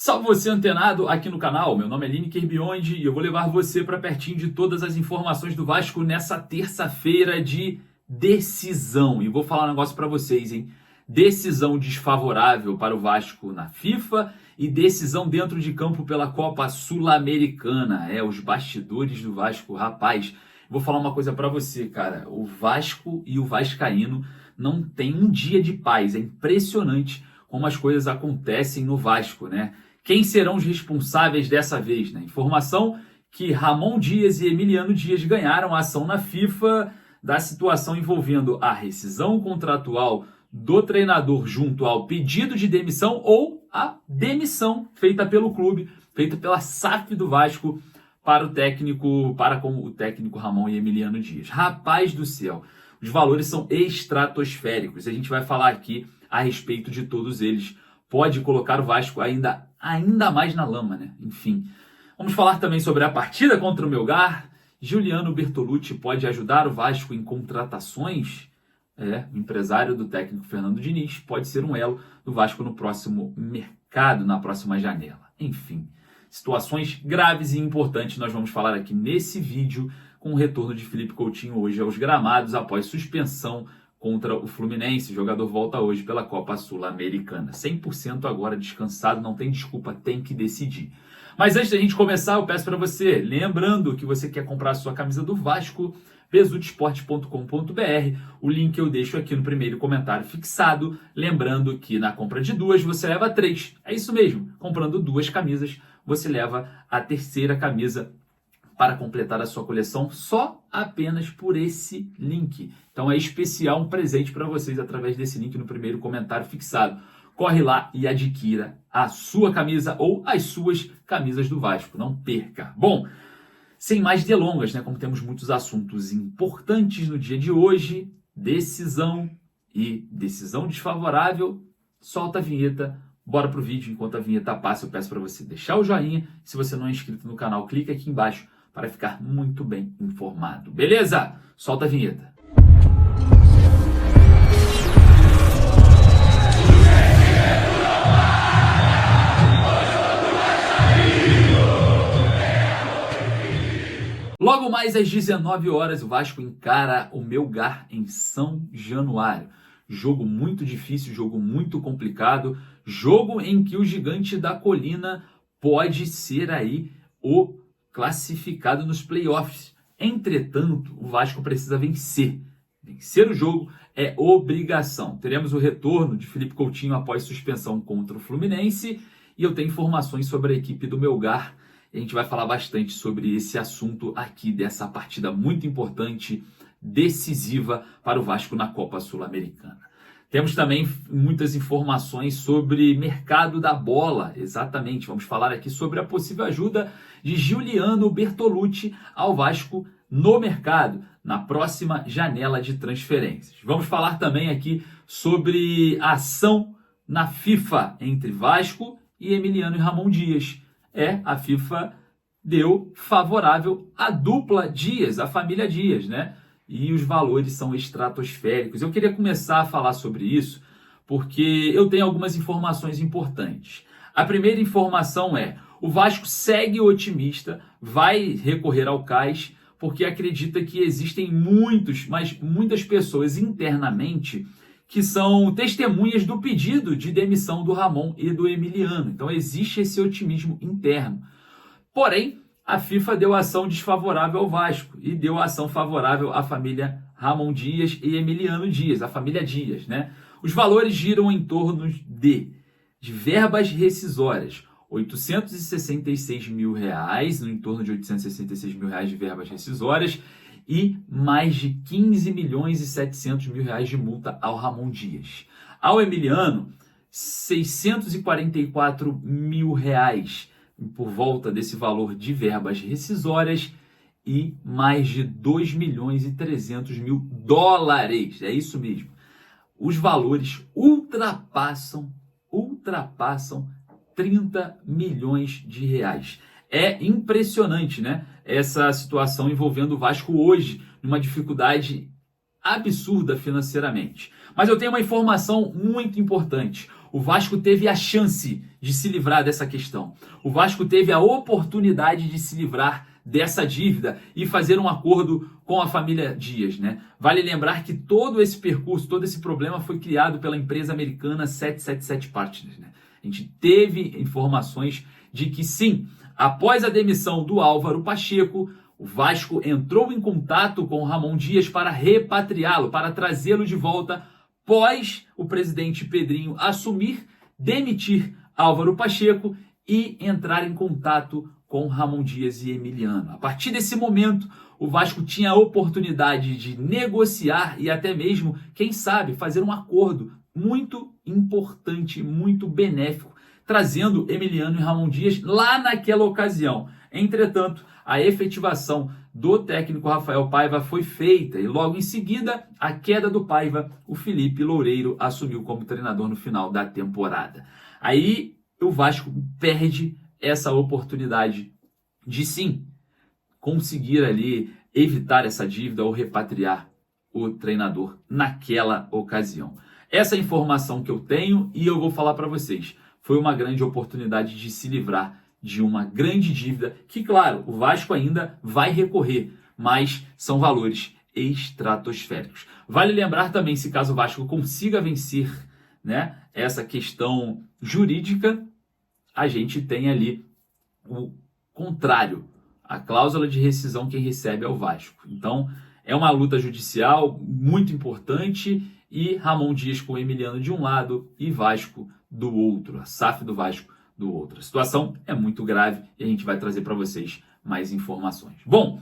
Salve você antenado aqui no canal, meu nome é Lineker Biondi e eu vou levar você para pertinho de todas as informações do Vasco nessa terça-feira de decisão. E vou falar um negócio para vocês, hein? Decisão desfavorável para o Vasco na FIFA e decisão dentro de campo pela Copa Sul-Americana. Os bastidores do Vasco, rapaz. Vou falar uma coisa para você, cara. O Vasco e o vascaíno não tem um dia de paz. É impressionante como as coisas acontecem no Vasco, né? Quem serão os responsáveis dessa vez, né? Informação que Ramon Dias e Emiliano Dias ganharam a ação na FIFA da situação envolvendo a rescisão contratual do treinador junto ao pedido de demissão ou a demissão feita pelo clube, feita pela SAF do Vasco para o técnico Ramon e Emiliano Dias. Rapaz do céu, os valores são estratosféricos. A gente vai falar aqui a respeito de todos eles. Pode colocar o Vasco ainda mais na lama, né? Enfim. Vamos falar também sobre a partida contra o Melgar. Giuliano Bertolucci pode ajudar o Vasco em contratações? O empresário do técnico Fernando Diniz pode ser um elo do Vasco no próximo mercado, na próxima janela. Enfim, situações graves e importantes nós vamos falar aqui nesse vídeo com o retorno de Felipe Coutinho hoje aos gramados após suspensão contra o Fluminense. O jogador volta hoje pela Copa Sul-Americana. 100% agora descansado, não tem desculpa, tem que decidir. Mas antes da gente começar, eu peço para você, lembrando que você quer comprar a sua camisa do Vasco, besudesporte.com.br, o link eu deixo aqui no primeiro comentário fixado. Lembrando que na compra de 2 você leva 3. É isso mesmo, comprando 2 camisas, você leva a terceira camisa para completar a sua coleção só apenas por esse link. Então é especial, um presente para vocês através desse link no primeiro comentário fixado. Corre lá e adquira a sua camisa ou as suas camisas do Vasco. Não perca. Bom, sem mais delongas, né? Como temos muitos assuntos importantes no dia de hoje, decisão e decisão desfavorável, solta a vinheta. Bora pro vídeo. Enquanto a vinheta passa, eu peço para você deixar o joinha. Se você não é inscrito no canal, clica aqui embaixo para ficar muito bem informado. Beleza? Solta a vinheta. Logo mais às 19 horas, o Vasco encara o Melgar em São Januário. Jogo muito difícil, jogo muito complicado, jogo em que o Gigante da Colina pode ser aí o classificado nos playoffs. Entretanto, o Vasco precisa vencer. Vencer o jogo é obrigação. Teremos o retorno de Felipe Coutinho após suspensão contra o Fluminense e eu tenho informações sobre a equipe do Melgar. A gente vai falar bastante sobre esse assunto aqui dessa partida muito importante, decisiva para o Vasco na Copa Sul-Americana. Temos também muitas informações sobre mercado da bola, exatamente. Vamos falar aqui sobre a possível ajuda de Giuliano Bertolucci ao Vasco no mercado, na próxima janela de transferências. Vamos falar também aqui sobre a ação na FIFA entre Vasco e Emiliano e Ramon Dias. A FIFA deu favorável à dupla Dias, à família Dias, né? E os valores são estratosféricos. Eu queria começar a falar sobre isso porque eu tenho algumas informações importantes. A primeira informação o Vasco segue otimista, vai recorrer ao CAS, porque acredita que existem muitas pessoas internamente que são testemunhas do pedido de demissão do Ramon e do Emiliano. Então existe esse otimismo interno. Porém, a FIFA deu ação desfavorável ao Vasco e deu ação favorável à família Ramon Dias e Emiliano Dias, a família Dias, né? Os valores giram em torno de verbas rescisórias, R$866 mil, no entorno de R$866 mil de verbas rescisórias, e mais de 15 milhões e 700 mil reais de multa ao Ramon Dias. Ao Emiliano, 644 mil reais por volta desse valor de verbas rescisórias e mais de 2 milhões e 300 mil dólares. É isso mesmo. Os valores ultrapassam 30 milhões de reais. É impressionante, né? Essa situação envolvendo o Vasco hoje, numa dificuldade absurda financeiramente. Mas eu tenho uma informação muito importante. O Vasco teve a chance de se livrar dessa questão. O Vasco teve a oportunidade de se livrar dessa dívida e fazer um acordo com a família Dias, né? Vale lembrar que todo esse percurso, todo esse problema foi criado pela empresa americana 777 Partners, né? A gente teve informações de que sim, após a demissão do Álvaro Pacheco, o Vasco entrou em contato com o Ramon Dias para repatriá-lo, para trazê-lo de volta após o presidente Pedrinho assumir, demitir Álvaro Pacheco e entrar em contato com Ramon Dias e Emiliano. A partir desse momento, o Vasco tinha a oportunidade de negociar e até mesmo, quem sabe, fazer um acordo muito importante, muito benéfico, trazendo Emiliano e Ramon Dias lá naquela ocasião. Entretanto, a efetivação do técnico Rafael Paiva foi feita e logo em seguida, a queda do Paiva, o Felipe Loureiro assumiu como treinador no final da temporada. Aí o Vasco perde essa oportunidade de sim conseguir ali evitar essa dívida ou repatriar o treinador naquela ocasião. Essa é a informação que eu tenho e eu vou falar para vocês. Foi uma grande oportunidade de se livrar de uma grande dívida que, claro, o Vasco ainda vai recorrer, mas são valores estratosféricos. Vale lembrar também, se caso o Vasco consiga vencer, né, essa questão jurídica, a gente tem ali o contrário. A cláusula de rescisão quem recebe é o Vasco. Então, é uma luta judicial muito importante e Ramon Dias com o Emiliano de um lado e Vasco do outro, a SAF do Vasco do outro. A situação é muito grave e a gente vai trazer para vocês mais informações. Bom,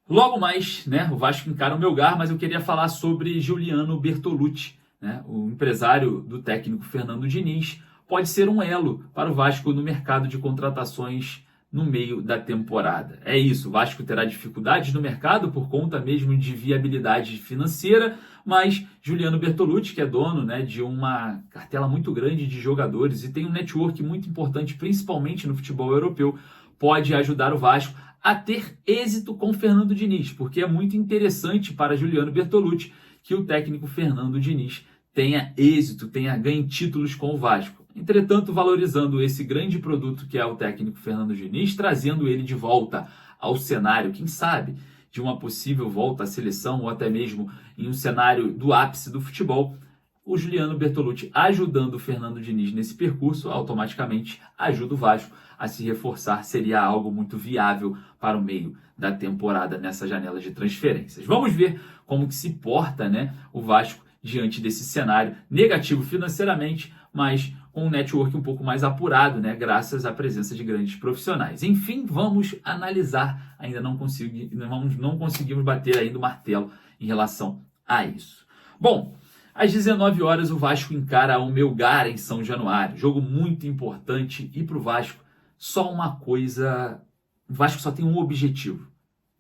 logo mais, né, o Vasco encara o Melgar, mas eu queria falar sobre Juliano Bertolucci, né, o empresário do técnico Fernando Diniz, pode ser um elo para o Vasco no mercado de contratações no meio da temporada. É isso, o Vasco terá dificuldades no mercado por conta mesmo de viabilidade financeira, mas Juliano Bertolucci, que é dono, né, de uma cartela muito grande de jogadores e tem um network muito importante, principalmente no futebol europeu, pode ajudar o Vasco a ter êxito com Fernando Diniz, porque é muito interessante para Juliano Bertolucci que o técnico Fernando Diniz tenha êxito, ganhe títulos com o Vasco. Entretanto, valorizando esse grande produto que é o técnico Fernando Diniz, trazendo ele de volta ao cenário, quem sabe, de uma possível volta à seleção ou até mesmo em um cenário do ápice do futebol, o Juliano Bertolucci ajudando o Fernando Diniz nesse percurso, automaticamente ajuda o Vasco a se reforçar, seria algo muito viável para o meio da temporada nessa janela de transferências. Vamos ver como que se porta, né, o Vasco diante desse cenário negativo financeiramente, mas com um network um pouco mais apurado, né, graças à presença de grandes profissionais. Enfim, vamos analisar. Ainda não conseguimos bater ainda o martelo em relação a isso. Bom, às 19 horas o Vasco encara o Melgar em São Januário. Jogo muito importante e para o Vasco só uma coisa... O Vasco só tem um objetivo: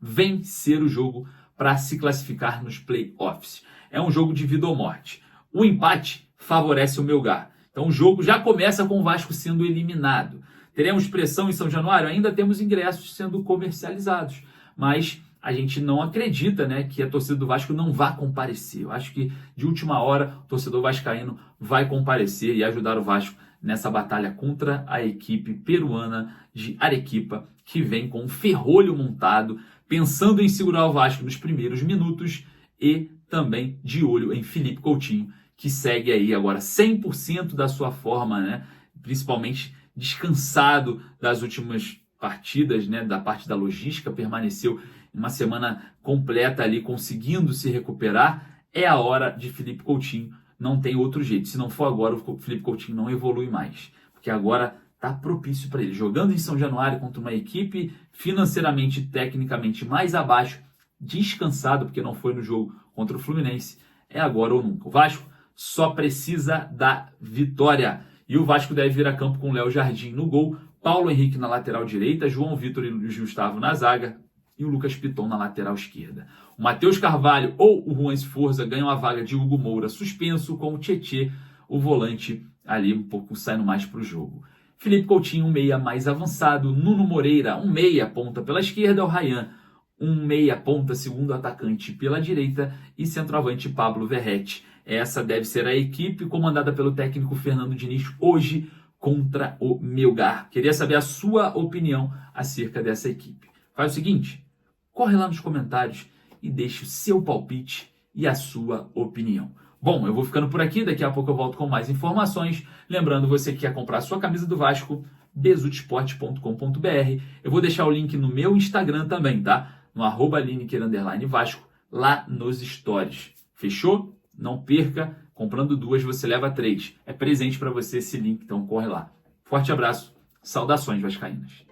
vencer o jogo para se classificar nos playoffs. É um jogo de vida ou morte. O empate favorece o Melgar. Então o jogo já começa com o Vasco sendo eliminado. Teremos pressão em São Januário? Ainda temos ingressos sendo comercializados. Mas a gente não acredita, né, que a torcida do Vasco não vá comparecer. Eu acho que de última hora o torcedor vascaíno vai comparecer e ajudar o Vasco nessa batalha contra a equipe peruana de Arequipa, que vem com um ferrolho montado, pensando em segurar o Vasco nos primeiros minutos e também de olho em Felipe Coutinho, que segue aí agora 100% da sua forma, né? Principalmente descansado das últimas partidas, né? Da parte da logística, permaneceu uma semana completa ali conseguindo se recuperar. É a hora de Felipe Coutinho, não tem outro jeito. Se não for agora, o Felipe Coutinho não evolui mais, porque agora está propício para ele. Jogando em São Januário contra uma equipe financeiramente e tecnicamente mais abaixo, descansado, porque não foi no jogo contra o Fluminense, é agora ou nunca. O Vasco só precisa da vitória. E o Vasco deve vir a campo com Léo Jardim no gol, Paulo Henrique na lateral direita, João Vitor e Luiz Gustavo na zaga e o Lucas Piton na lateral esquerda. O Matheus Carvalho ou o Juan Esforza ganham a vaga de Hugo Moura suspenso, com o Tietê, o volante, ali um pouco saindo mais para o jogo. Felipe Coutinho, um meia mais avançado, Nuno Moreira, um meia ponta pela esquerda, o Ryan, um meia ponta segundo atacante pela direita e centroavante Pablo Verrete. essa deve ser a equipe comandada pelo técnico Fernando Diniz hoje contra o Melgar. Queria saber a sua opinião acerca dessa equipe. Faz o seguinte, corre lá nos comentários e deixe o seu palpite e a sua opinião. Bom, eu vou ficando por aqui, daqui a pouco eu volto com mais informações. Lembrando, você que quer comprar a sua camisa do Vasco, besutesporte.com.br. Eu vou deixar o link no meu Instagram também, tá? No @Lineker_Vasco, lá nos stories. Fechou? Não perca, comprando 2 você leva 3. É presente para você esse link, então corre lá. Forte abraço, saudações vascaínas.